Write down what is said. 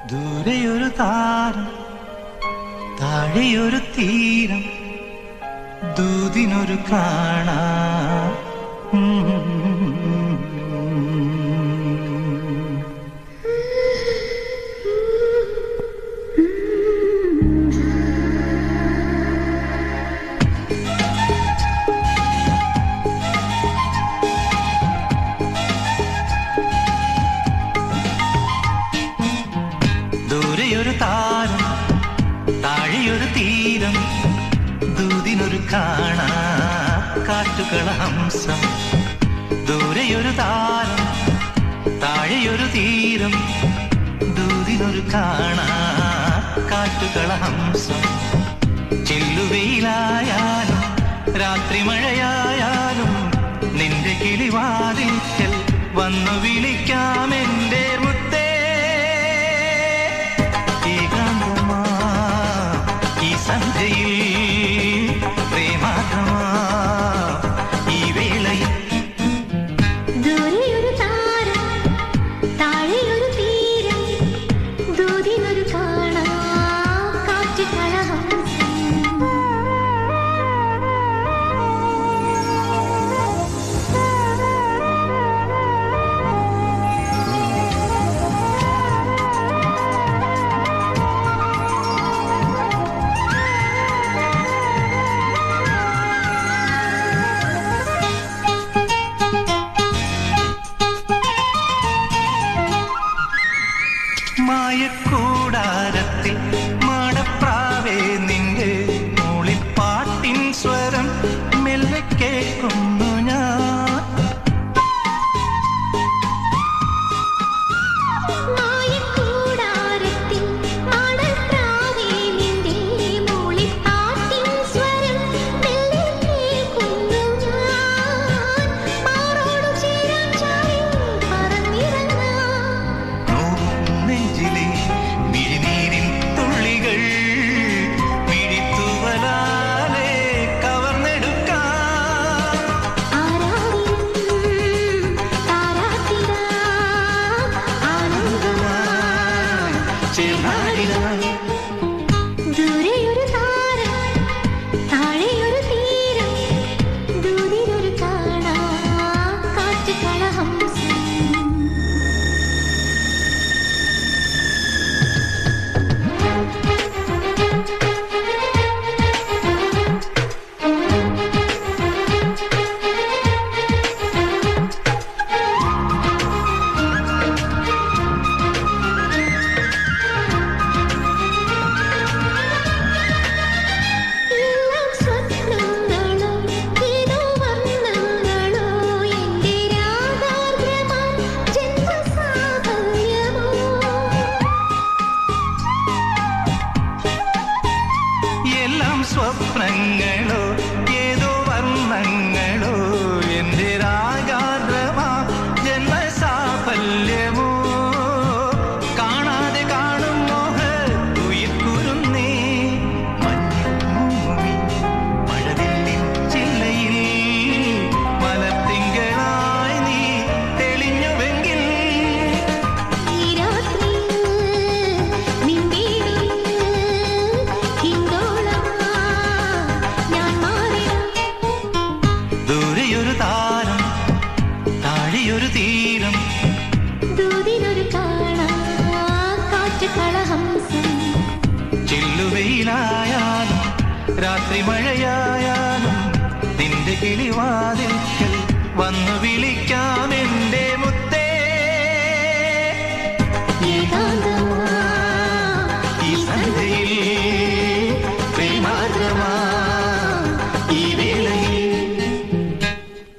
ദൂരെയൊരു താരം, താഴെയൊരു തീരം, ദൂതിനൊരു കാണാ. ദൂരെയൊരു താരം, താഴെയൊരു തീരം, ദൂതിനൊരു കാണാ കാറ്റുകള ഹംസം. ദൂരെയൊരു താരം, താഴെയൊരു തീരം, ദൂതിനൊരു കാണാ കാറ്റുകള ഹംസം. ചെല്ലുവെയിലായാലും രാത്രി മഴയായാലും നിന്റെ കിളിവാതിൽക്കൽ വന്നു വിളിക്കാമെന്റെ മുത്തേ. ഏകാന്തമാ ഈ സന്ധ്യയിൽ, പ്രേമാഗ്രമാ ഈ വേളയിൽ. ദൂരെയൊരു താരം, താഴെയൊരു തീരം, ദൂതിനൊരു കാണാ കാറ്റുകള ഹംസം. മായക്കൂടാരത്തിൽ മാടപ്രാവേ നിന്റെ മൂളിപ്പാട്ടിൻ സ്വരം മെല്ലെ കേൾക്കുന്നു ഞാൻ. മായക്കൂടാരത്തിൽ മാടപ്രാവേ നിന്റെ മൂളിപ്പാട്ടിൻ സ്വരം മെല്ലെ കേൾക്കുന്നു ഞാൻ. മാറോടു ചേരാൻ ചാരി പറന്നിറങ്ങാം. നെഞ്ചിലെ മിഴിനീരിൻ തുള്ളികൾ മിഴിത്തൂവലാലെ കവർന്നെടുക്കാം. ആരാരിലും താരാട്ടിടാം ആനന്ദമായി ചേർന്നാടിടാം. ദൂരെയൊരു താരം, താഴെയൊരു തീരം, ദൂതിനൊരു കാണാ കാറ്റുകള ഹംസം. എല്ലാം സ്വപ്നങ്ങളോ ഏതോ വർണ്ണങ്ങളോ എന്റെ രാഗാർദ്രമാം ജന്മസാഫല്യമോ. എല്ലാം സ്വപ്നങ്ങളോ ഏതോ വർണ്ണങ്ങളോ എന്റെ രാഗാർദ്രമാ ജന്മസാഫല്യമോ. കാണാതെ കാണും മോഹ ഉയിർക്കുരുന്നേ മഞ്ഞുമൂമി മഴവില്ലിൻ ചില്ലയിൽ മലർത്തിങ്കളായി നീ തെളിഞ്ഞുവെങ്കിൽ. ഈ രാത്രിയിൽ നിൻവീടിൽ ഹിന്ദോളമായി ഞാൻ മാറിടാം. ദൂരെയൊരു താരം, താഴെയൊരു തീരം, ദൂതിനൊരു കാണാ കാറ്റുകള ഹംസം. ചെല്ലുവെയിലായാലും രാത്രി മഴയായാലും നിന്റെ കിളിവാതിൽക്കൽ വന്നു വിളിക്കാമെന്റെ